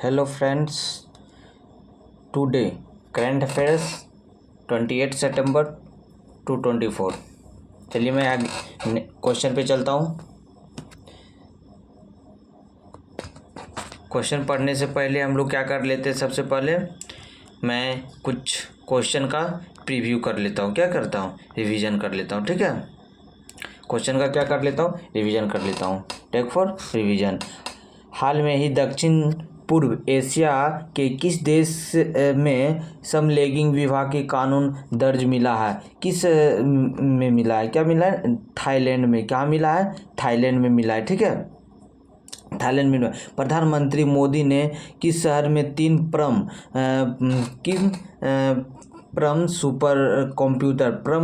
Hello friends, today current affairs 28 सितंबर 2024। चलिए मैं आगे क्वेश्चन पे चलता हूँ। क्वेश्चन पढ़ने से पहले हम लोग क्या कर लेते हैं, सबसे पहले मैं कुछ क्वेश्चन का प्रीव्यू कर लेता हूँ। क्या करता हूँ, रिवीजन कर लेता हूँ। ठीक है, क्वेश्चन का क्या कर लेता हूँ, रिवीजन कर लेता हूँ। Take for revision. हाल में ही दक्षिण पूर्व एशिया के किस देश में समलैंगिक विवाह के कानून दर्ज मिला है? किस में मिला है? क्या मिला है? थाईलैंड में। क्या मिला है? थाईलैंड में मिला है। ठीक है, थाईलैंड में। प्रधानमंत्री मोदी ने किस शहर में परम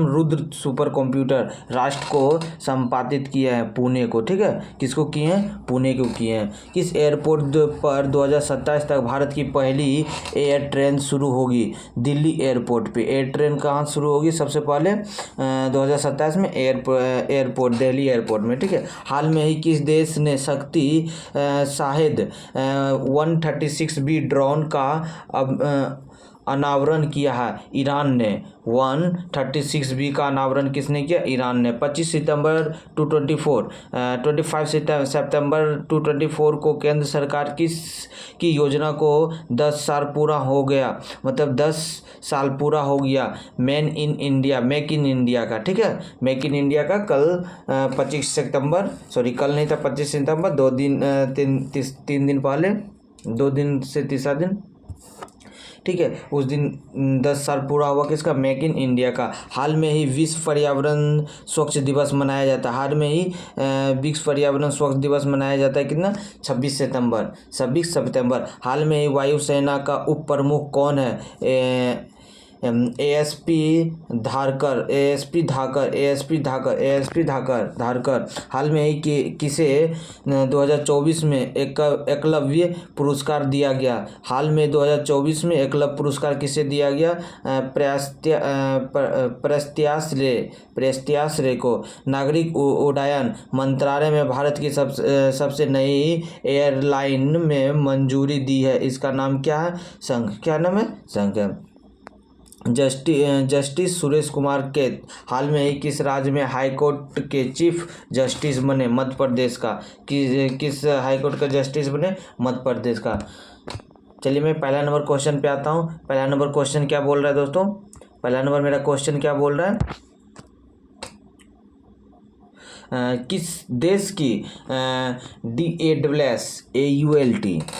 रुद्र सुपर कंप्यूटर राष्ट्र को संपादित किया है? पुणे को। ठीक है, किसको किए हैं? पुणे को किए हैं। किस एयरपोर्ट पर 2027 तक भारत की पहली एयर ट्रेन शुरू होगी? दिल्ली एयरपोर्ट पे एयर ट्रेन कहाँ शुरू होगी? सबसे पहले 2027 में एयरपोर्ट दिल्ली एयरपोर्ट में। ठीक है, हाल में ही किस देश ने शक्ति शाहिद 136B ड्रोन का अनावरण किया है? ईरान ने। 136B का अनावरण किसने किया? ईरान ने। 25 सितंबर 2024 को केंद्र सरकार की योजना को 10 साल पूरा हो गया, मतलब 10 साल पूरा हो गया मेक इन इंडिया का। ठीक है, मेक इन इंडिया का कल 25 सितंबर, सॉरी कल नहीं था, 25 सितंबर, 3 दिन पहले, 2 दिन से तीसरा दिन। ठीक है, उस दिन 10 साल पूरा हुआ किसका? मेक इन इंडिया का। हाल में ही विश्व पर्यावरण स्वच्छ दिवस मनाया जाता है। हाल में ही विश्व पर्यावरण स्वच्छ दिवस मनाया जाता है। कितना? 26 सितंबर। हाल में ही वायुसेना का उप प्रमुख कौन है? एएसपी धारकर। हाल में ही किसे 2024 में एकलव्य पुरस्कार दिया गया? हाल में 2024 में एकलव्य पुरस्कार किसे दिया गया? प्रस्त्याश्रय को। नागरिक उड्डयन मंत्रालय में भारत की सबसे नई एयरलाइन में मंजूरी दी है। इसका नाम क्या है? संघ। क्या नाम है? संघ। जस्टिस सुरेश कुमार कैत हाल में ही किस राज्य में हाईकोर्ट के चीफ जस्टिस बने? मध्य प्रदेश का। किस हाईकोर्ट का जस्टिस बने? मध्य प्रदेश का। चलिए मैं पहला नंबर क्वेश्चन पे आता हूँ। पहला नंबर क्वेश्चन क्या बोल रहा है दोस्तों? पहला नंबर मेरा क्वेश्चन क्या बोल रहा है? किस देश की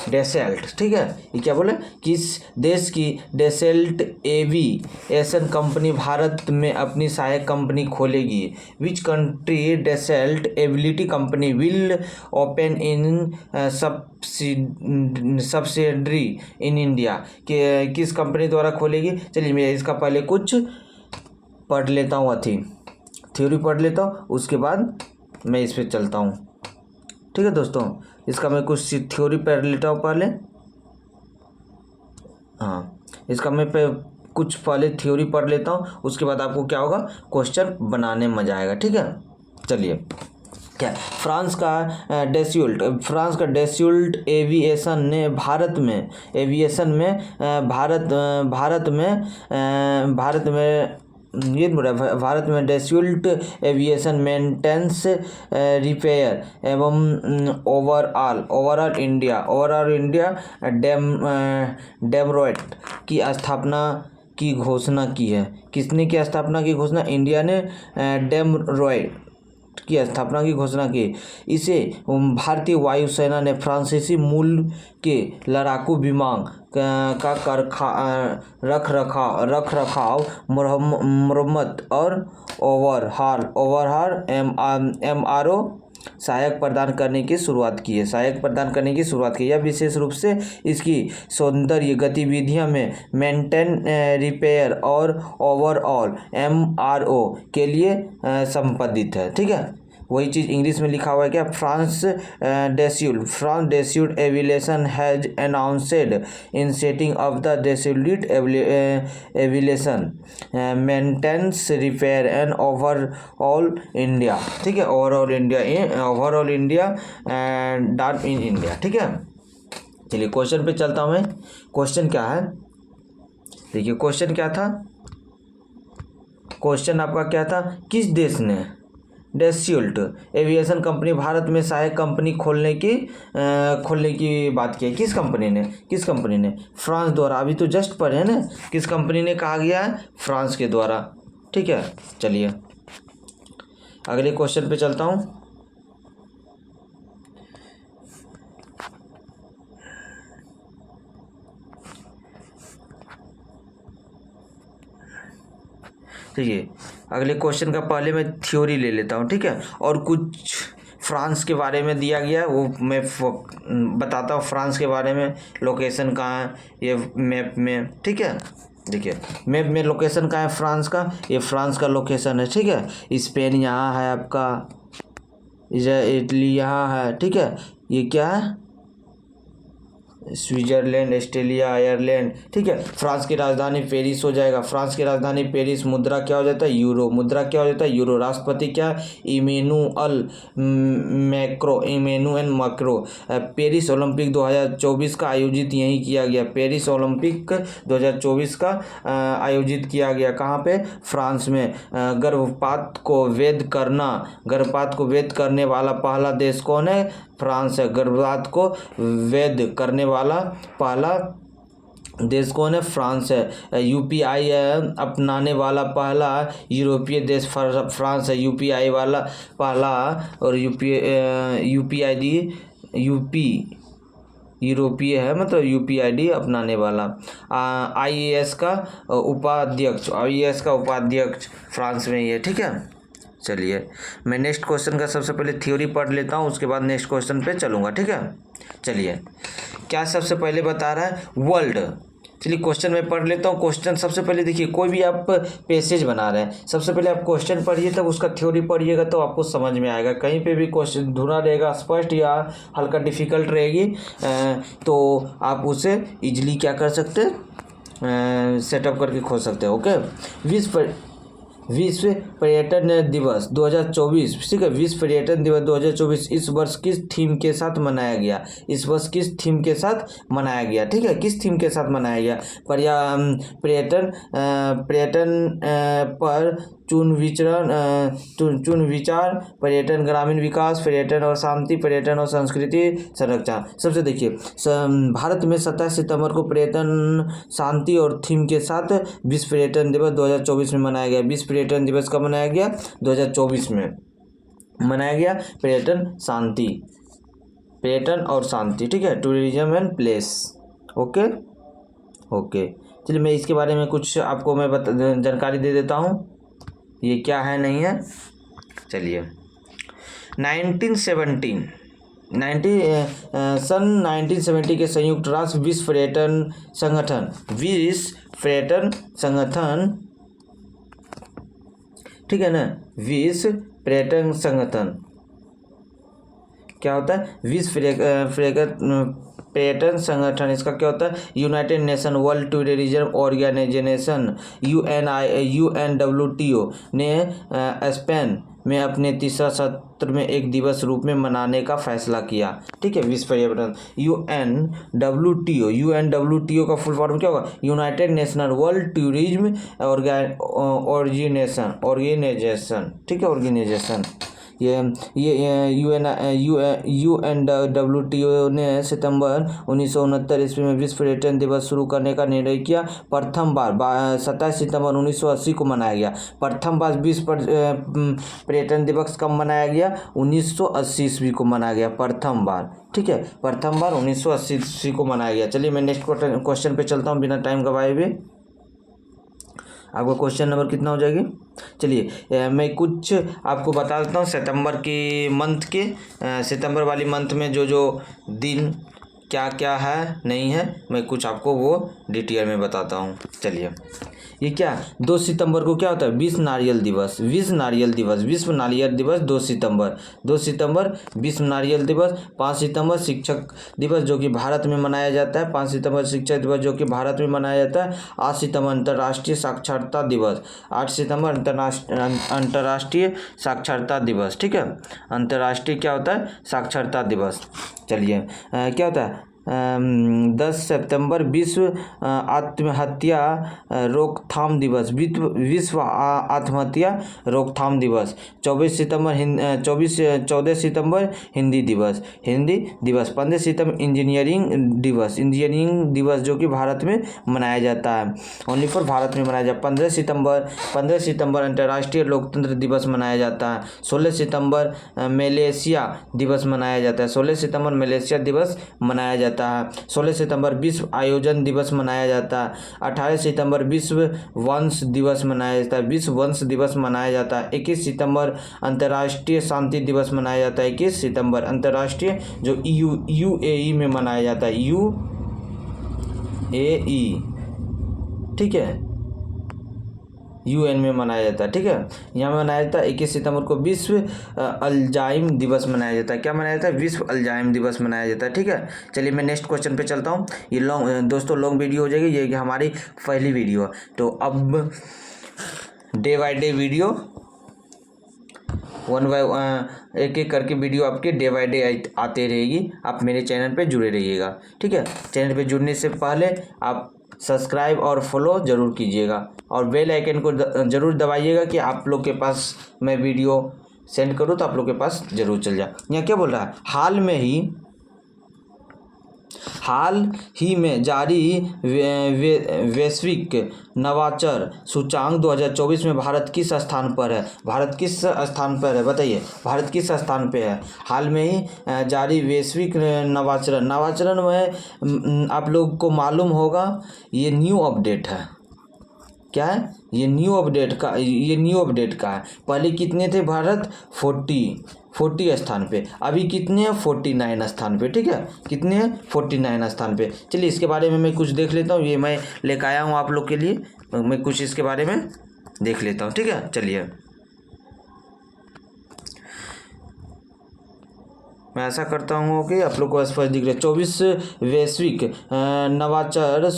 डेसेल्ट, ठीक है, ये क्या बोले? किस देश की डेसेल्ट एविएशन कंपनी भारत में अपनी सहायक कंपनी खोलेगी? विच कंट्री डेसेल्ट एविलिटी company will open in subsidiary in India? किस कंपनी द्वारा खोलेगी? चलिए मैं इसका पहले कुछ पढ़ लेता हूँ, थ्योरी पढ़ लेता हूँ, उसके बाद मैं इस पे चलता हूँ। ठीक है दोस्तों, इसका मैं कुछ थ्योरी पढ़ लेता हूँ पहले। हाँ, इसका मैं कुछ पहले थ्योरी पढ़ लेता हूँ, उसके बाद आपको क्या होगा, क्वेश्चन बनाने में मजा आएगा। ठीक है, चलिए। क्या फ्रांस का डेस्यूल्ट एविएशन ने भारत में डेस्यूल्ट एविएशन मेंटेनेंस, रिपेयर एवं ओवरऑल इंडिया डेमरोइट की स्थापना की घोषणा की है। किसने की स्थापना की घोषणा? इंडिया ने डेमरोइट की स्थापना की घोषणा की। इसे भारतीय वायुसेना ने फ्रांसीसी मूल के लड़ाकू विमान का रखरखाव, मरम्मत और ओवरहाल MRO सहायक प्रदान करने की शुरुआत की है। यह विशेष रूप से इसकी सौंदर्य गतिविधियों में मेंटेन, रिपेयर और ओवरऑल MRO के लिए संपादित है। ठीक है, वही चीज़ इंग्लिश में लिखा हुआ है क्या? France Dassault Aviation has announced in setting of the Dassault Aviation maintenance, repair and overall India. ठीक है, overall India dot in India. ठीक है, चलिए क्वेश्चन पे चलता हूँ मैं। क्वेश्चन क्या है, देखिए क्वेश्चन क्या था, क्वेश्चन आपका क्या था, किस देश ने डेस्यूल्ट एविएशन कंपनी भारत में सहायक कंपनी खोलने की बात की है? किस कंपनी ने? फ्रांस द्वारा। अभी तो जस्ट पढ़े हैं ना, किस कंपनी ने कहा गया है? फ्रांस के द्वारा। ठीक है, चलिए अगले क्वेश्चन पे चलता हूँ। ठीक है, अगले क्वेश्चन का पहले मैं थ्योरी ले लेता हूँ, ठीक है, और कुछ फ्रांस के बारे में दिया गया है वो मैं बताता हूँ। फ्रांस के बारे में, लोकेशन कहाँ है ये मैप में, ठीक है। देखिए मैप में लोकेशन कहाँ है फ्रांस का, ये फ्रांस का लोकेशन है, ठीक है। स्पेन यहाँ है आपका, इटली यहाँ है, ठीक है। ये क्या है? स्विट्जरलैंड, ऑस्ट्रेलिया, आयरलैंड, ठीक है। फ्रांस की राजधानी पेरिस हो जाएगा। फ्रांस की राजधानी पेरिस। मुद्रा क्या हो जाता है? यूरो। मुद्रा क्या हो जाता है? यूरो। राष्ट्रपति क्या है? Emmanuel macro. पेरिस ओलंपिक 2024 का आयोजित यहीं किया गया। पेरिस ओलंपिक 2024 का आयोजित किया गया कहाँ पे? फ्रांस में। गर्भपात को वैध करने वाला पहला देश कौन है? फ्रांस है। गर्भपात को वैध करने वाला पहला देश कौन है? फ्रांस है। यूपीआई अपनाने वाला पहला यूरोपीय देश फ्रांस है। यूपीआई वाला पहला, और यूरोपीय है, मतलब यूपीआईडी अपनाने वाला। आईएएस का उपाध्यक्ष फ्रांस में ही है, ठीक है। चलिए मैं नेक्स्ट क्वेश्चन का सबसे पहले थ्योरी पढ़ लेता हूँ, उसके बाद नेक्स्ट क्वेश्चन पे चलूँगा, ठीक है। चलिए क्या सबसे पहले बता रहा है? वर्ल्ड। चलिए क्वेश्चन मैं पढ़ लेता हूँ। क्वेश्चन सबसे पहले देखिए, कोई भी आप पैसेज बना रहे हैं, सबसे पहले आप क्वेश्चन पढ़िए, तब उसका थ्योरी पढ़िएगा तो आपको समझ में आएगा। कहीं पे भी क्वेश्चन धुना रहेगा, स्पष्ट या हल्का डिफिकल्ट रहेगी, तो आप उसे इजीली क्या कर सकते हैं, सेटअप करके खोज सकते हैं। ओके, विश्व पर्यटन दिवस 2024, ठीक है। विश्व पर्यटन दिवस 2024 इस वर्ष किस थीम के साथ मनाया गया? ठीक है, किस थीम के साथ मनाया गया? पर्यटन पर चुन विचार, पर्यटन ग्रामीण विकास, पर्यटन और शांति, पर्यटन और संस्कृति संरक्षण। सबसे देखिए, भारत में 27 सितंबर को पर्यटन, शांति और थीम के साथ विश्व पर्यटन दिवस 2024 में मनाया गया। विश्व पर्यटन दिवस कब मनाया गया? 2024 में मनाया गया। पर्यटन और शांति, ठीक है। Tourism and place. ओके। चलिए मैं इसके बारे में कुछ आपको मैं जानकारी दे देता हूँ, ये क्या है नहीं है। चलिए 1970 के संयुक्त राष्ट्र विश्व पर्यटन संगठन, ठीक है ना। विश्व पर्यटन संगठन क्या होता है? विश्व पर्यटन संगठन, इसका क्या होता है? United Nation World Tourism Organization UNWTO ने स्पेन में अपने तीसरा सत्र में एक दिवस रूप में मनाने का फैसला किया, ठीक है। विश्व पर्यटन UNWTO का फुल फॉर्म क्या होगा? United National World Tourism Organization, ठीक है, ऑर्गेनाइजेशन। ये UNWTO ने सितंबर 1969 ईस्वी में विश्व पर्यटन दिवस शुरू करने का निर्णय किया। प्रथम बार 27 सितंबर 1980 को मनाया गया। प्रथम बार विश्व पर्यटन दिवस कब मनाया गया? 1980 ईस्वी को मनाया गया, प्रथम बार, ठीक है। प्रथम बार 1980 ईस्वी को मनाया गया। चलिए मैं नेक्स्ट क्वेश्चन पे चलता हूँ बिना टाइम गवाए हुए। आपका क्वेश्चन नंबर कितना हो जाएगी? चलिए मैं कुछ आपको बता देता हूँ सितंबर वाली मंथ में जो दिन क्या क्या है नहीं है, मैं कुछ आपको वो डिटेल में बताता हूँ। चलिए ये क्या 2 सितंबर को क्या होता है? विश्व नारियल दिवस 2 सितंबर विश्व नारियल दिवस। 5 सितंबर शिक्षक दिवस जो कि भारत में मनाया जाता है। 5 सितंबर शिक्षक दिवस जो कि भारत में मनाया जाता है। 8 सितंबर अंतर्राष्ट्रीय साक्षरता दिवस। 8 सितंबर अंतर्राष्ट्रीय साक्षरता दिवस, ठीक है। अंतर्राष्ट्रीय क्या होता है? साक्षरता दिवस। चलिए क्या होता है? 10 सितंबर विश्व आत्महत्या रोकथाम दिवस, विश्व आत्महत्या रोकथाम दिवस। 14 सितंबर हिंदी दिवस, 15 सितंबर इंजीनियरिंग दिवस जो कि भारत में मनाया जाता है, ओनली फॉर भारत में मनाया जाता है। 15 सितंबर अंतर्राष्ट्रीय लोकतंत्र दिवस मनाया जाता है। 16 सितंबर मलेशिया दिवस मनाया जाता है, 16 सितंबर मलेशिया दिवस मनाया जाता है। 16 सितंबर विश्व आयोजन दिवस मनाया जाता है। 18 सितंबर विश्व वंश दिवस मनाया जाता है, विश्व वंश दिवस मनाया जाता है। 21 सितंबर अंतर्राष्ट्रीय शांति दिवस मनाया जाता है। 21 सितंबर अंतर्राष्ट्रीय जो यूएई में मनाया जाता है, यूएई, ठीक है, यूएन में मनाया जाता है, ठीक है, यहाँ मनाया जाता है। 21 सितंबर को विश्व अल्जाइम दिवस मनाया जाता है। क्या मनाया जाता है? विश्व अल्जाइम दिवस मनाया जाता है, ठीक है। चलिए मैं नेक्स्ट क्वेश्चन पे चलता हूँ। ये दोस्तों लॉन्ग वीडियो हो जाएगी, ये हमारी पहली वीडियो है। तो अब डे बाय डे वीडियो एक एक करके वीडियो आपके डे बाय डे आते रहेगी। आप मेरे चैनल पे जुड़े रहिएगा, ठीक है। चैनल पे जुड़ने से पहले आप सब्सक्राइब और फॉलो ज़रूर कीजिएगा और बेल आइकन को ज़रूर दबाइएगा कि आप लोग के पास मैं वीडियो सेंड करूँ तो आप लोग के पास ज़रूर चल जाए। यहाँ क्या बोल रहा है? हाल ही में जारी वैश्विक नवाचार सूचांक 2024 में भारत किस स्थान पर है? भारत किस स्थान पर है बताइए? भारत किस स्थान पे है? हाल में ही जारी वैश्विक नवाचार में आप लोग को मालूम होगा ये न्यू अपडेट है। क्या है? ये न्यू अपडेट का है। पहले कितने थे भारत? 40 स्थान पे, अभी कितने हैं? 49 स्थान पे, ठीक है। कितने हैं? 49 स्थान पे। चलिए इसके बारे में मैं कुछ देख लेता हूँ, ये मैं लेकर आया हूँ आप लोग के लिए, मैं कुछ इसके बारे में देख लेता हूँ, ठीक है। चलिए मैं ऐसा करता हूँ कि आप लोग को स्पष्ट दिख रहा है। 24 वैश्विक नवाचार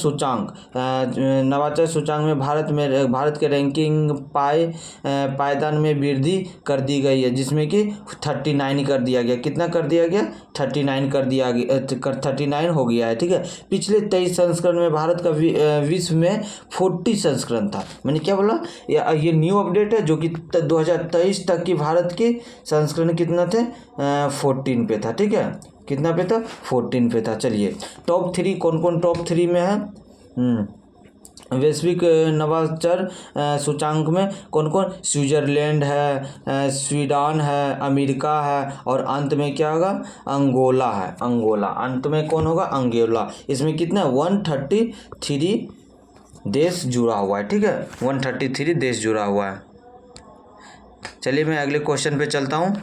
सूचांक में भारत के रैंकिंग पायदान में वृद्धि कर दी गई है, जिसमें कि 39 कर दिया गया। कितना कर दिया गया? 39 कर दिया गया, 39 हो गया है, ठीक है। पिछले 23 संस्करण में भारत का विश्व में 40 संस्करण था। मैंने क्या बोला? ये न्यू अपडेट है जो कि 2023 तक की भारत के संस्करण कितना थे? 14 पे था, ठीक है। कितना पे था? 14 पे था। चलिए टॉप 3 कौन कौन टॉप 3 में है? वैश्विक नवाचार सूचांक में कौन कौन? स्विट्जरलैंड है, स्वीडन है, अमेरिका है और अंत में क्या होगा? अंगोला है। अंगोला अंत में कौन होगा? अंगोला। इसमें कितना? 133 देश जुड़ा हुआ है, ठीक है। 133 देश जुड़ा हुआ है। चलिए मैं अगले क्वेश्चन पे चलता हूँ।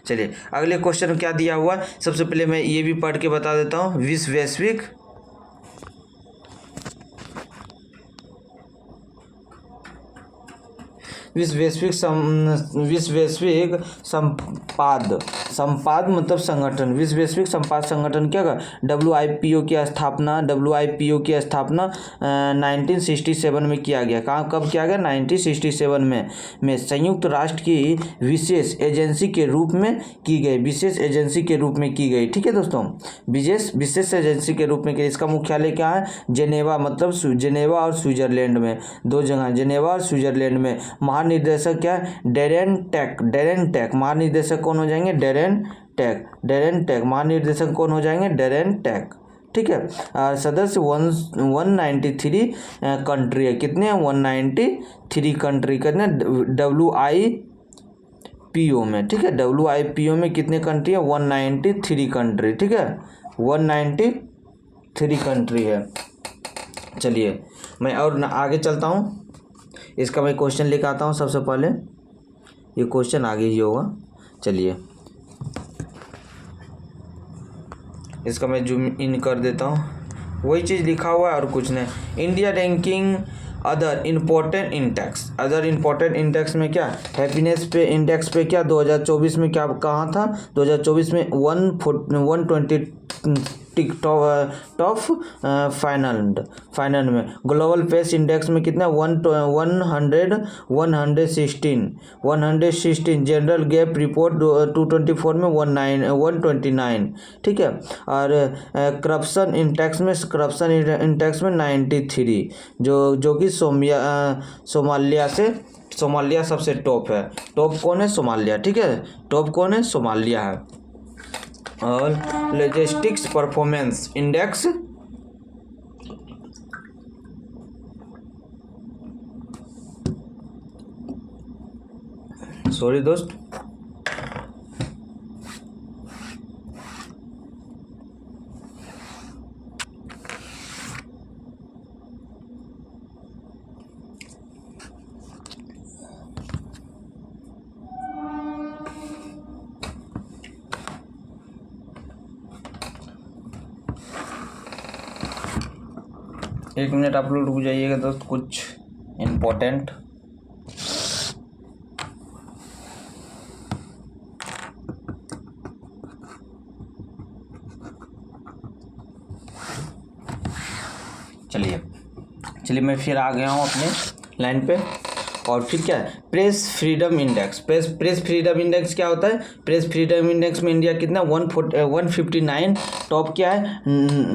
चलिए अगले क्वेश्चन में क्या दिया हुआ है? सबसे पहले मैं ये भी पढ़ के बता देता हूँ। विश्व वैश्विक संपाद मतलब संगठन। विश्व वैश्विक संपाद संगठन क्या का? WIPO की स्थापना 1967 में किया गया। कब किया गया? 1967 में संयुक्त राष्ट्र की विशेष एजेंसी के रूप में की गई, ठीक है दोस्तों। विशेष एजेंसी के रूप में की। इसका मुख्यालय क्या है? जेनेवा, मतलब जेनेवा और स्विट्जरलैंड में, दो जगह जेनेवा और स्विट्जरलैंड में। महानिदेशक क्या है? डेरेन टैक। महानिदेशक कौन हो जाएंगे? डेरेन टैक। महानिदेशक कौन हो जाएंगे? डेरेन टैक, ठीक है। सदस्य 193 कंट्री है। कितने हैं? 193 कंट्री। कितने? WIPO में, ठीक है। WIPO में कितने कंट्री है? 193 कंट्री, ठीक है। 193 कंट्री है। चलिए मैं और आगे चलता हूँ। इसका मैं क्वेश्चन लेकर आता हूँ। सबसे पहले ये क्वेश्चन आगे ही होगा। चलिए इसका मैं जूम इन कर देता हूँ। वही चीज़ लिखा हुआ है और कुछ नहीं। India ranking other important index में क्या? हैप्पीनेस पे इंडेक्स पे क्या 2024 में क्या कहाँ था? 2024 में टिक टॉप फाइनल में। ग्लोबल पेस इंडेक्स में कितना 116 जनरल गैप रिपोर्ट 224 में 129, ठीक है। और करप्शन इंडेक्स में 93, जो कि सोमालिया सबसे टॉप है। टॉप कौन है? सोमालिया, ठीक है। टॉप कौन है? सोमालिया है। और लॉजिस्टिक्स परफॉर्मेंस इंडेक्स सॉरी दोस्त, एक मिनट आप लोग रुक जाइएगा दोस्त, कुछ इम्पोर्टेंट। चलिए मैं फिर आ गया हूँ अपने लाइन पे। और फिर क्या है? Press freedom index. Press freedom index क्या होता है? प्रेस फ्रीडम इंडेक्स में इंडिया कितना 159 टॉप क्या है?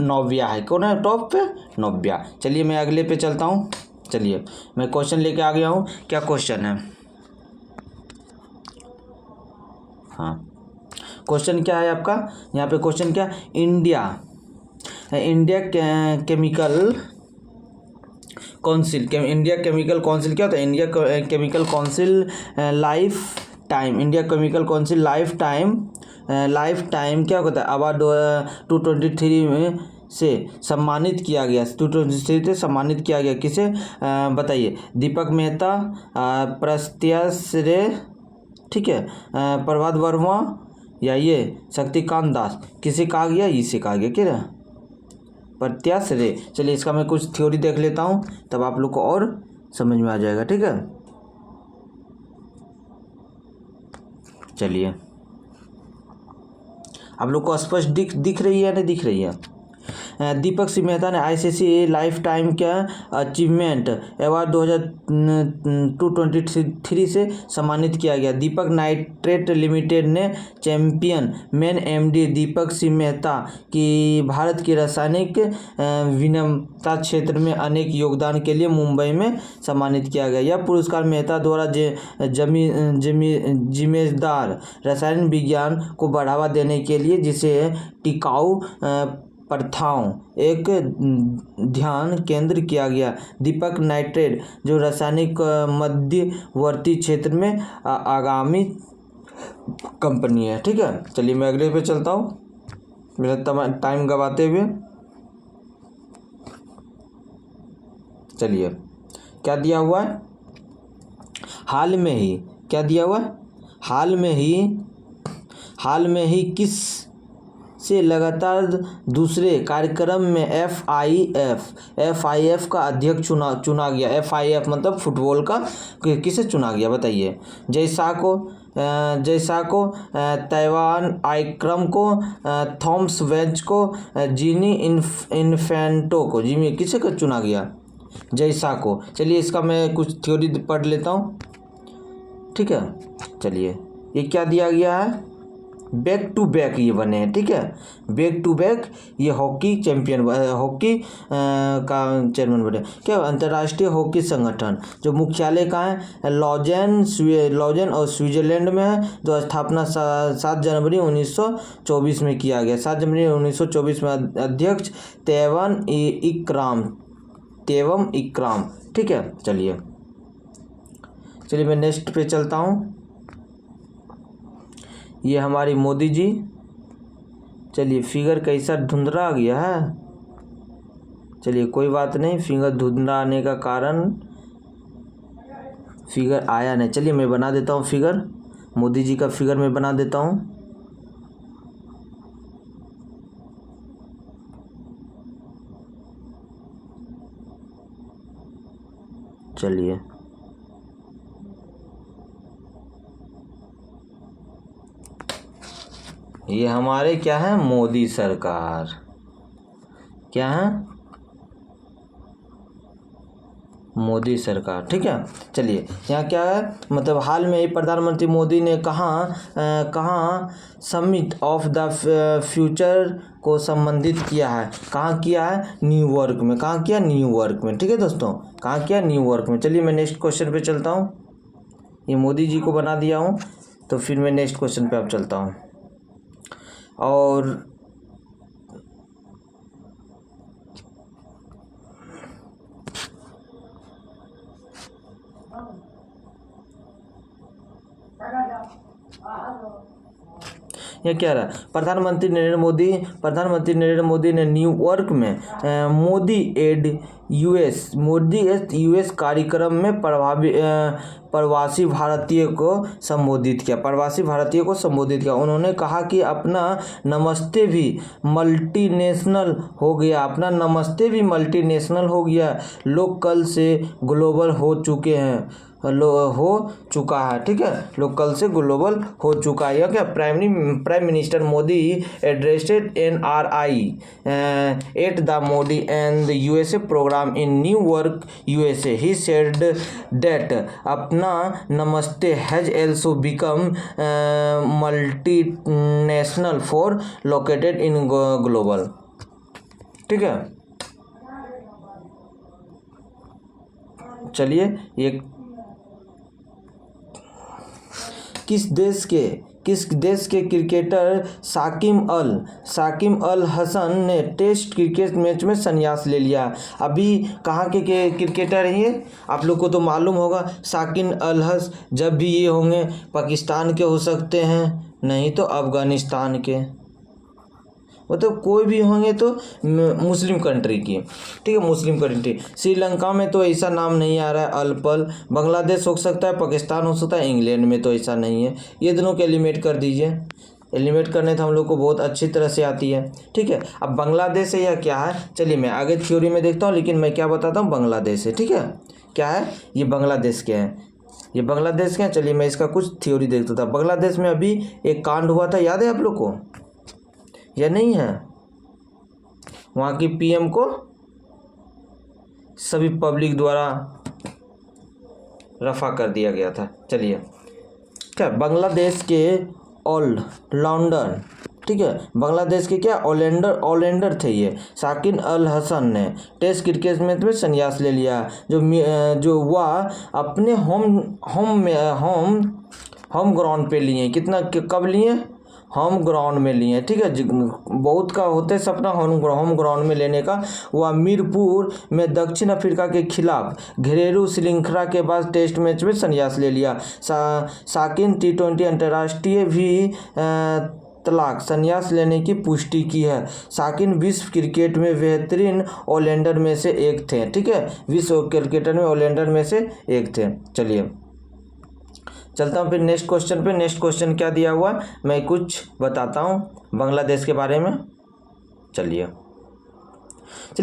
90 है। कौन है टॉप पे? 90। चलिए मैं अगले पे चलता हूँ। चलिए मैं क्वेश्चन लेके आ गया हूँ। क्या क्वेश्चन है? हाँ, क्वेश्चन क्या है आपका यहाँ पे? क्वेश्चन क्या? इंडिया केमिकल काउंसिल क्या होता है? India chemical council life time क्या होता है? अवार्ड 223 में से सम्मानित किया गया। 223 से सम्मानित किया गया। किसे? बताइए। दीपक मेहता, प्रत्याश्रे, ठीक है, प्रभात वर्मा या ये शक्तिकांत दास। किसे कहा गया? इसे कहा गया। क्या? प्रत्याश्रे। चलिए इसका मैं कुछ थ्योरी देख लेता हूँ, तब आप लोग को और समझ में आ जाएगा, ठीक है। चलिए आप लोग को स्पष्ट दिख रही है या नहीं दिख रही है? दीपक सिंह मेहता ने आईसीसी लाइफ टाइम क्या अचीवमेंट अवार्ड 2023 से सम्मानित किया गया। दीपक नाइट्रेट लिमिटेड ने champion man MD Deepak Singh Mehta की भारत की रासायनिक विनिर्माण क्षेत्र में अनेक योगदान के लिए मुंबई में सम्मानित किया गया। यह पुरस्कार मेहता द्वारा जिम्मेदार रसायन विज्ञान को बढ़ावा देने के लिए, जिसे टिकाऊ प्रथाओं एक ध्यान केंद्र किया गया। दीपक नाइट्रेट जो रासायनिक मध्यवर्ती क्षेत्र में आगामी कंपनी है, ठीक है। चलिए मैं अगले पे चलता हूँ मेरा टाइम गवाते हुए। चलिए क्या दिया हुआ है? हाल में ही क्या दिया हुआ है? हाल में ही किस से लगातार दूसरे कार्यक्रम में एफ आई एफ का अध्यक्ष चुना गया। एफ मतलब फुटबॉल का। किसे चुना गया बताइए? जयसा को तैवान आइक्रम को, थॉमस वेज को, जीनी इन्फेंटो को। जिमी किसे को चुना गया? जयसा को। चलिए इसका मैं कुछ थ्योरी पढ़ लेता हूँ, ठीक है। चलिए ये क्या दिया गया है? बैक टू बैक ये बने हैं, ठीक है। बैक टू बैक ये हॉकी का चेयरमैन बने। क्या? अंतर्राष्ट्रीय हॉकी संगठन जो मुख्यालय कहाँ है? लॉजेन और स्विट्जरलैंड में है। जो स्थापना 7 जनवरी 1924 में किया गया। 7 जनवरी 1924 में। अध्यक्ष तेवम इकराम, ठीक है। चलिए मैं नेक्स्ट पे चलता हूँ। ये हमारी मोदी जी। चलिए फिगर कैसा धुंधला आ गया है? चलिए कोई बात नहीं, फिगर धुंधला आने का कारण फिगर आया नहीं। चलिए मैं बना देता हूँ फिगर, मोदी जी का फिगर मैं बना देता हूँ। चलिए ये हमारे क्या है? मोदी सरकार, क्या है? मोदी सरकार। ठीक है, चलिए यहाँ क्या है, मतलब हाल में ही प्रधानमंत्री मोदी ने कहाँ समिट ऑफ द फ्यूचर को संबंधित किया है? कहाँ किया है? न्यूयॉर्क में। कहाँ किया? न्यूयॉर्क में। ठीक है दोस्तों, कहाँ किया? न्यूयॉर्क में। चलिए मैं नेक्स्ट क्वेश्चन पे चलता हूँ। ये मोदी जी को बना दिया हूँ, तो फिर मैं नेक्स्ट क्वेश्चन पे अब चलता हूँ। और ये क्या रहा? प्रधानमंत्री नरेंद्र मोदी ने न्यूयॉर्क में मोदी एड यूएस कार्यक्रम में प्रवासी भारतीय को संबोधित किया। उन्होंने कहा कि अपना नमस्ते भी मल्टीनेशनल हो गया। लोग कल से ग्लोबल हो चुका है। ठीक है, लोग कल से ग्लोबल हो चुका है। क्या? Prime minister Modi addressed NRI at the Modi and USA programme in New York USA. He said that अपना namaste has also become multinational for located in global। ठीक है, चलिए ये किस देश के क्रिकेटर साकिब अल हसन ने टेस्ट क्रिकेट मैच में संन्यास ले लिया? अभी कहाँ के क्रिकेटर हैं ये? आप लोग को तो मालूम होगा। साकिब अल हसन जब भी ये होंगे पाकिस्तान के हो सकते हैं, नहीं तो अफगानिस्तान के, मतलब कोई भी होंगे तो मुस्लिम कंट्री की। ठीक है, मुस्लिम कंट्री। श्रीलंका में तो ऐसा नाम नहीं आ रहा है, अलपल। बांग्लादेश हो सकता है, पाकिस्तान हो सकता है, इंग्लैंड में तो ऐसा नहीं है। ये दोनों को एलिमिनेट कर दीजिए। एलिमिनेट करने तो हम लोग को बहुत अच्छी तरह से आती है। ठीक है, अब बांग्लादेश है या क्या है? चलिए मैं आगे थ्योरी में देखता हूँ, लेकिन मैं क्या बताता हूँ, बांग्लादेश है। ठीक है, क्या है ये? बांग्लादेश क्या है? ये बांग्लादेश क्या है? चलिए मैं इसका कुछ थ्योरी देखता था। बांग्लादेश में अभी एक कांड हुआ था, याद है आप लोग को या नहीं है? वहाँ की PM को सभी पब्लिक द्वारा रफा कर दिया गया था। चलिए क्या, बांग्लादेश के ऑलराउंडर, ठीक है, बांग्लादेश के क्या ऑलराउंडर थे ये। साकिब अल हसन ने टेस्ट क्रिकेट मैच में संन्यास ले लिया, जो वह अपने होम ग्राउंड पे लिए। कब लिए? होम ग्राउंड में लिए। ठीक है, बहुत का होता है सपना होम ग्राउंड में लेने का। वह मीरपुर में दक्षिण अफ्रीका के खिलाफ घरेलू श्रृंखला के बाद टेस्ट मैच में संन्यास ले लिया। साकिब T20 अंतर्राष्ट्रीय भी तलाक संन्यास लेने की पुष्टि की है। साकिब विश्व क्रिकेट में बेहतरीन ऑलराउंडर में से एक थे। ठीक है, विश्व क्रिकेटर में ऑलराउंडर में से एक थे। चलिए चलता हूँ फिर नेक्स्ट क्वेश्चन पे। नेक्स्ट क्वेश्चन क्या दिया हुआ मैं कुछ बताता हूँ बांग्लादेश के बारे में। चलिए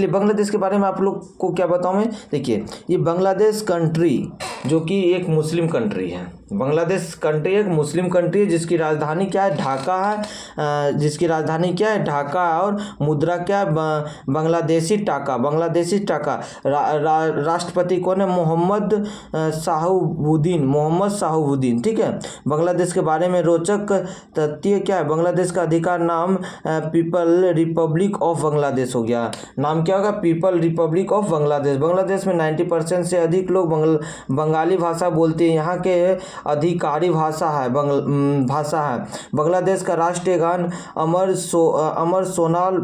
बांग्लादेश के बारे में आप लोग को क्या बताऊँ मैं। देखिए, ये बांग्लादेश कंट्री जो कि एक मुस्लिम कंट्री है। बांग्लादेश कंट्री एक मुस्लिम कंट्री है जिसकी राजधानी क्या है? ढाका है। ढाका और मुद्रा क्या है? बांग्लादेशी टाका। राष्ट्रपति कौन है? मोहम्मद शाहबुद्दीन। ठीक है, बांग्लादेश के बारे में रोचक तथ्य क्या है? बांग्लादेश का अधिकार नाम पीपल रिपब्लिक ऑफ बांग्लादेश हो गया। नाम क्या होगा? People Republic of Bangladesh. Bangladesh में 90% से अधिक लोग बंगाली भाषा बोलते हैं। यहाँ के अधिकारी भाषा है बांग्लादेश का राष्ट्रीय गान अमर सोनाल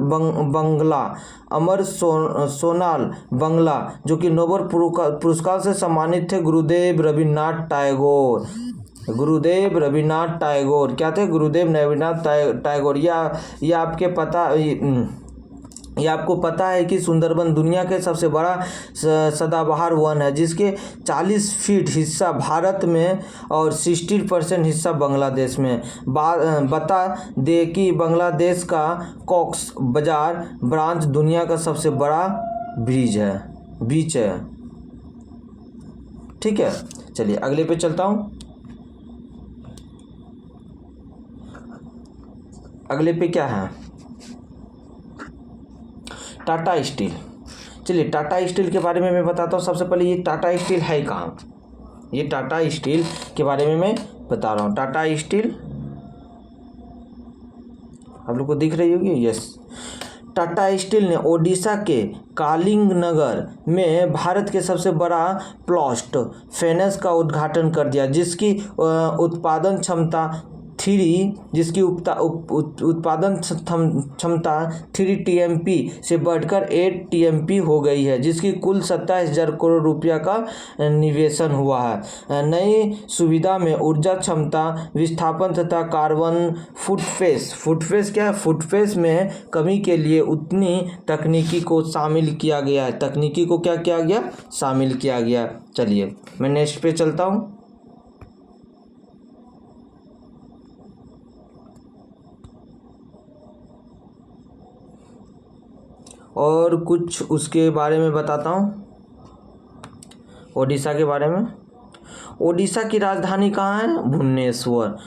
बंगला जो कि नोबेल पुरस्कार से सम्मानित थे गुरुदेव रवींद्रनाथ टैगोर। क्या थे? गुरुदेव रवींद्रनाथ टैगोर। ये आपको पता है कि सुंदरबन दुनिया के सबसे बड़ा सदाबहार वन है, जिसके 40 फीट हिस्सा भारत में और 60% हिस्सा बांग्लादेश में। बता दे कि बांग्लादेश का कॉक्स बाजार ब्रांच दुनिया का सबसे बड़ा बीच है। ठीक है, चलिए अगले पे चलता हूँ। अगले पे क्या है? टाटा स्टील। चलिए टाटा स्टील के बारे में मैं बताता हूँ। सबसे पहले ये टाटा स्टील है कहाँ, ये टाटा स्टील के बारे में मैं बता रहा हूँ। टाटा स्टील आप लोग को दिख रही होगी, यस। टाटा स्टील ने ओडिशा के कालिंगनगर में भारत के सबसे बड़ा ब्लास्ट फर्नेस का उद्घाटन कर दिया, जिसकी उत्पादन क्षमता 3 TMP से बढ़कर 8 TMP हो गई है, जिसकी कुल 27,000 करोड़ रुपया का निवेशन हुआ है। नई सुविधा में ऊर्जा क्षमता, विस्थापन तथा कार्बन फुटप्रिंट क्या है, फुटप्रिंट में कमी के लिए उतनी तकनीकी को शामिल किया गया है। तकनीकी को क्या किया गया, शामिल किया गया। चलिए मैं नेक्स्ट पे चलता हूँ। और कुछ उसके बारे में बताता हूँ, ओडिशा के बारे में। ओडिशा की राजधानी कहाँ है, भुवनेश्वर।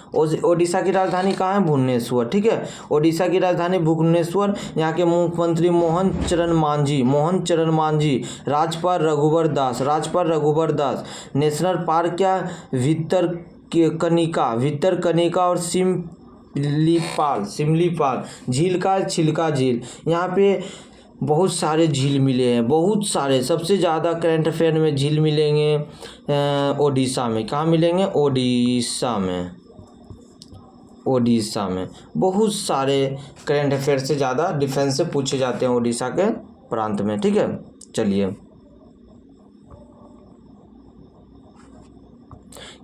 ओडिशा की राजधानी कहाँ है, भुवनेश्वर, ठीक है। ओडिशा की राजधानी भुवनेश्वर। यहाँ के मुख्यमंत्री मोहन चरण मांझी। राज्यपाल रघुवर दास। नेशनल पार्क क्या, भितरकनिका और सिमलीपाल। झील का चिल्का झील। यहाँ पे बहुत सारे झील मिले हैं, बहुत सारे। सबसे ज़्यादा करंट अफेयर में झील मिलेंगे ओडिशा में। कहाँ मिलेंगे, ओडिशा में बहुत सारे करंट अफेयर से ज़्यादा डिफेंस से पूछे जाते हैं ओडिशा के प्रांत में, ठीक है। चलिए,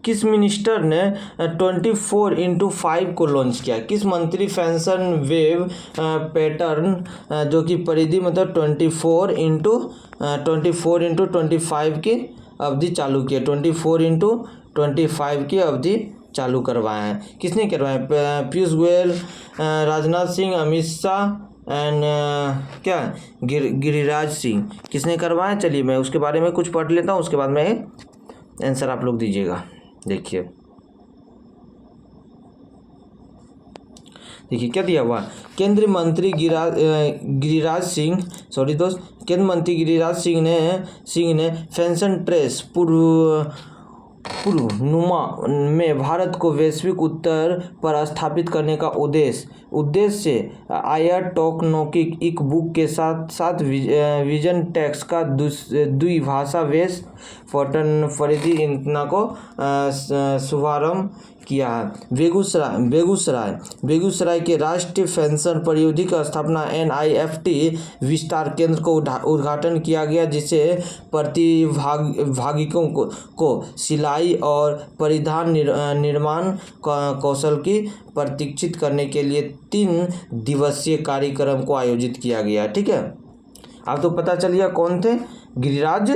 किस मिनिस्टर ने 24x5 को लॉन्च किया, किस मंत्री फैशन वेव पैटर्न जो कि परिधि मतलब 24x25 की अवधि चालू किया, 24x25 की अवधि चालू करवाए हैं। किसने करवाए, पीयूष गोयल, राजनाथ सिंह, अमित शाह एंड क्या गिरिराज सिंह, किसने करवाए। चलिए मैं उसके बारे में कुछ पढ़ लेता हूँ, उसके बाद में आंसर आप लोग दीजिएगा। देखिए क्या दिया हुआ, केंद्रीय मंत्री गिरिराज सिंह ने फैशन ट्रेस पूर्वानुमा में भारत को वैश्विक उत्तर पर स्थापित करने का उद्देश्य से आयर टोकनोकिक इक बुक के साथ विजन टेक्स्ट का द्विभाषा वेश परिधि इंतना को शुभारंभ किया है। बेगूसराय के राष्ट्रीय फैशन परियोजना की स्थापना NIFT विस्तार केंद्र को उद्घाटन किया गया, जिसे प्रतिभागियों को सिलाई और परिधान निर्माण कौशल की प्रशिक्षित करने के लिए 3 दिवसीय कार्यक्रम को आयोजित किया गया, ठीक है। आप तो पता चल गया कौन थे, गिरिराज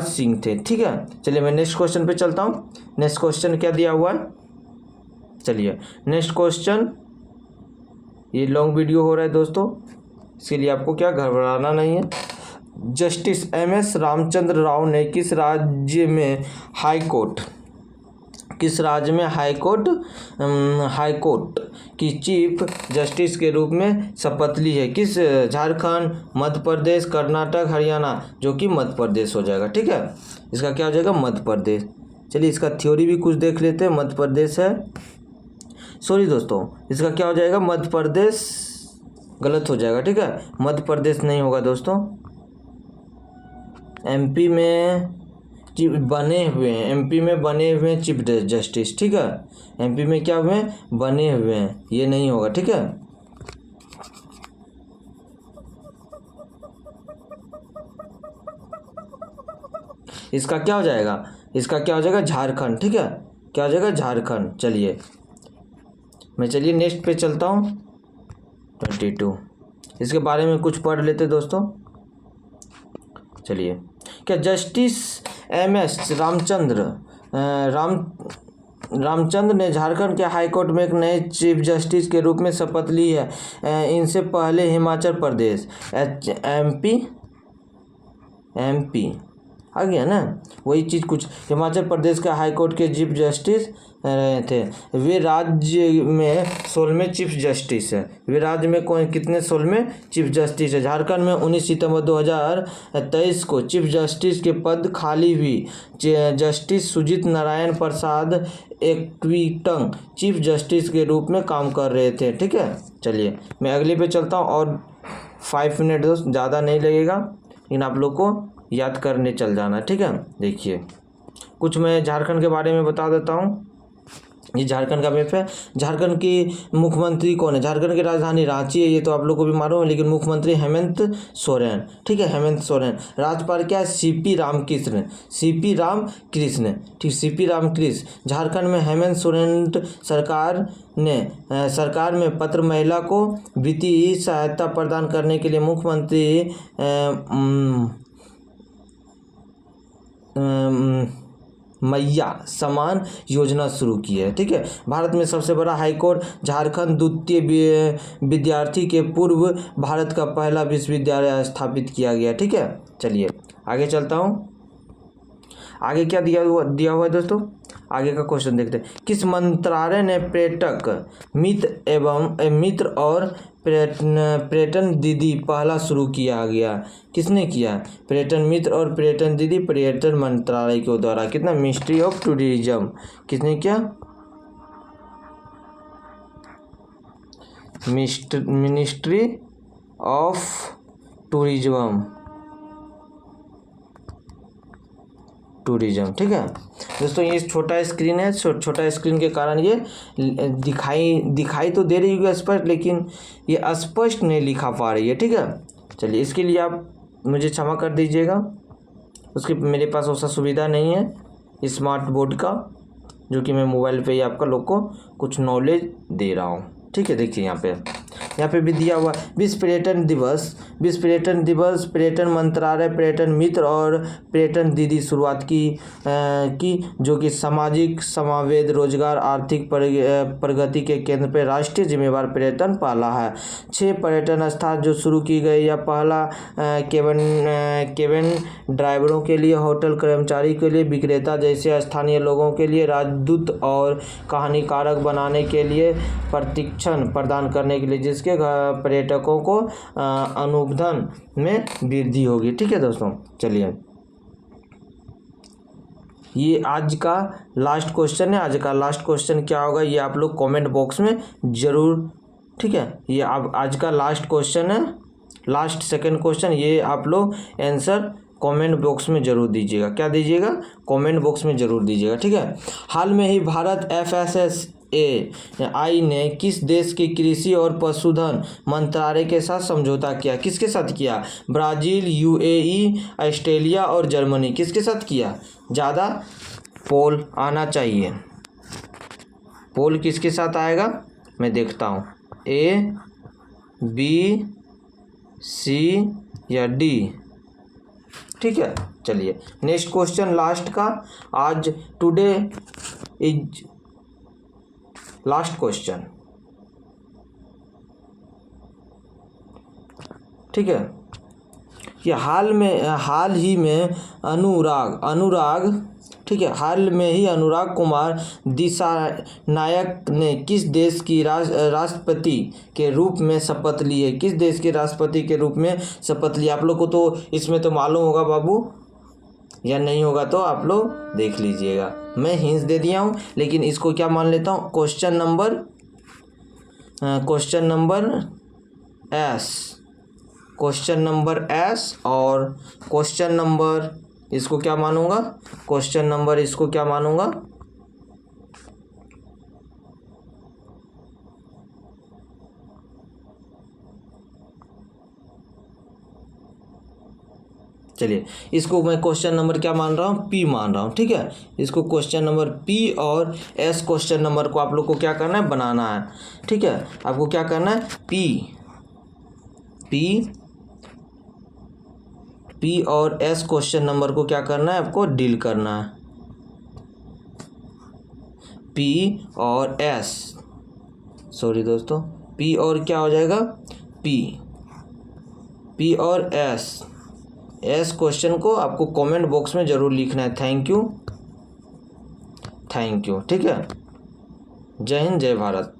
सिंह थे, ठीक है। चलिए मैं नेक्स्ट क्वेश्चन पे चलता हूँ। नेक्स्ट क्वेश्चन क्या दिया हुआ है, चलिए नेक्स्ट क्वेश्चन। ये लॉन्ग वीडियो हो रहा है दोस्तों, इसके लिए आपको क्या घबराना नहीं है। जस्टिस MS रामचंद्र राव ने किस राज्य में हाई कोर्ट की चीफ जस्टिस के रूप में शपथ ली है। किस, झारखंड, मध्य प्रदेश, कर्नाटक, हरियाणा, जो कि मध्य प्रदेश हो जाएगा, ठीक है। इसका क्या हो जाएगा, मध्य प्रदेश। चलिए इसका थ्योरी भी कुछ देख लेते हैं। मध्य प्रदेश है, सॉरी दोस्तों, इसका क्या हो जाएगा, मध्य प्रदेश गलत हो जाएगा, ठीक है। मध्य प्रदेश नहीं होगा दोस्तों। MP में बने हुए हैं, MP में बने हुए हैं चीफ जस्टिस, ठीक है। MP में क्या हुए हैं, बने हुए हैं, ये नहीं होगा, ठीक है। इसका क्या हो जाएगा, झारखंड, ठीक है। क्या हो जाएगा, झारखंड। चलिए नेक्स्ट पे चलता हूँ। 22 इसके बारे में कुछ पढ़ लेते दोस्तों। चलिए, क्या जस्टिस MS रामचंद्र ने झारखंड के हाई कोर्ट में एक नए चीफ जस्टिस के रूप में शपथ ली है। इनसे पहले हिमाचल प्रदेश MP आ गया ना, वही चीज़ कुछ। हिमाचल प्रदेश के हाई कोर्ट के चीफ जस्टिस रहे थे। वे राज्य में 16वें चीफ जस्टिस है। वे राज्य में कौन कितने 16वें चीफ जस्टिस है। झारखंड में 19 सितंबर 2023 को चीफ जस्टिस के पद खाली हुई। Justice Sujit Narayan Prasad एक्विटंग chief justice के रूप में काम कर रहे थे। ठीक है, चलिए मैं अगले पे चलता हूँ और 5 मिनट दोस्त, ज़्यादा नहीं लगेगा, लेकिन आप लोग को याद करने चल जाना। ठीक है, देखिए कुछ मैं झारखंड के बारे में बता देता हूँ। ये झारखंड का मैप है। झारखंड की मुख्यमंत्री कौन है। झारखंड की राजधानी रांची है, ये तो आप लोग को भी मालूम है, लेकिन मुख्यमंत्री हेमंत सोरेन। ठीक है, हेमंत सोरेन। राज्यपाल क्या है, सीपी रामकृष्ण। सीपी रामकृष्ण, ठीक, सीपी रामकृष्ण। झारखंड में हेमंत सोरेन सरकार में पत्र महिला को वित्तीय सहायता प्रदान करने के लिए मुख्यमंत्री मैया समान योजना शुरू की है। ठीक है, भारत में सबसे बड़ा हाईकोर्ट झारखंड द्वितीय विद्यार्थी के पूर्व भारत का पहला विश्वविद्यालय स्थापित किया गया। ठीक है, चलिए आगे चलता हूँ। आगे क्या दिया हुआ है दोस्तों, आगे का क्वेश्चन देखते हैं। किस मंत्रालय ने पर्यटक मित्र और पर्यटन दीदी पहला शुरू किया गया। किसने किया, पर्यटन मित्र और पर्यटन दीदी पर्यटन मंत्रालय के द्वारा। कितना, मिनिस्ट्री ऑफ टूरिज्म। किसने किया, मिनिस्ट्री ऑफ टूरिज्म। ठीक है दोस्तों, ये छोटा स्क्रीन है, छोटा स्क्रीन के कारण ये दिखाई तो दे रही है स्पष्ट, लेकिन ये स्पष्ट नहीं लिखा पा रही है। ठीक है, चलिए इसके लिए आप मुझे क्षमा कर दीजिएगा। उसके मेरे पास वैसा सुविधा नहीं है स्मार्ट बोर्ड का, जो कि मैं मोबाइल पे ही आपका लोग को कुछ नॉलेज दे रहा हूँ। ठीक है, देखिए यहाँ पे भी दिया हुआ विश्व पर्यटन दिवस पर्यटन मंत्रालय पर्यटन मित्र और पर्यटन दीदी शुरुआत की जो कि सामाजिक समावेद रोजगार आर्थिक प्रगति के केंद्र पर राष्ट्रीय जिम्मेवार पर्यटन पहला है। 6 पर्यटन स्थल जो शुरू की गई। या पहला केबिन ड्राइवरों के लिए, होटल कर्मचारी के लिए, विक्रेता जैसे स्थानीय लोगों के लिए, राजदूत और कहानीकारक बनाने के लिए, प्रशिक्षण प्रदान करने के लिए, जिसके पर्यटकों को अनुभव में वृद्धि होगी। ठीक है दोस्तों, चलिए ये आज का लास्ट क्वेश्चन है। आज का लास्ट क्वेश्चन क्या होगा ये आप लोग कमेंट बॉक्स में जरूर, ठीक है, ये आज का लास्ट क्वेश्चन है, लास्ट सेकंड क्वेश्चन, ये आप लोग आंसर कमेंट बॉक्स में जरूर दीजिएगा। क्या दीजिएगा, कमेंट बॉक्स में जरूर दीजिएगा। ठीक है, हाल में ही भारत FSSAI ने किस देश के कृषि और पशुधन मंत्रालय के साथ समझौता किया। किसके साथ किया, ब्राज़ील, UAE, ऑस्ट्रेलिया और जर्मनी। किसके साथ किया, ज़्यादा पोल आना चाहिए। पोल किसके साथ आएगा, मैं देखता हूँ, A, B, C या D। ठीक है, चलिए नेक्स्ट क्वेश्चन लास्ट का, आज टुडे इज लास्ट क्वेश्चन। ठीक है, ये हाल ही में अनुराग ठीक है, हाल में ही अनुराग कुमार दिसानायक ने किस देश की राष्ट्रपति के रूप में शपथ ली है। किस देश के राष्ट्रपति के रूप में शपथ ली। आप लोग को तो इसमें तो मालूम होगा बाबू, या नहीं होगा तो आप लोग देख लीजिएगा। मैं हिंट्स दे दिया हूँ, लेकिन इसको क्या मान लेता हूँ, क्वेश्चन नंबर एस और क्वेश्चन नंबर इसको क्या मानूंगा, क्वेश्चन नंबर इसको क्या मानूंगा, चलिए इसको मैं क्वेश्चन नंबर क्या मान रहा हूँ, P मान रहा हूँ। ठीक है, इसको क्वेश्चन नंबर P और S क्वेश्चन नंबर को आप लोग को क्या करना है, बनाना है। ठीक है, आपको क्या करना है, P और S क्वेश्चन नंबर को क्या करना है, आपको डील करना है। P और S, सॉरी दोस्तों, P और क्या हो जाएगा, P और S क्वेश्चन को आपको कमेंट बॉक्स में ज़रूर लिखना है। Thank you. ठीक है। जय हिंद, जय भारत।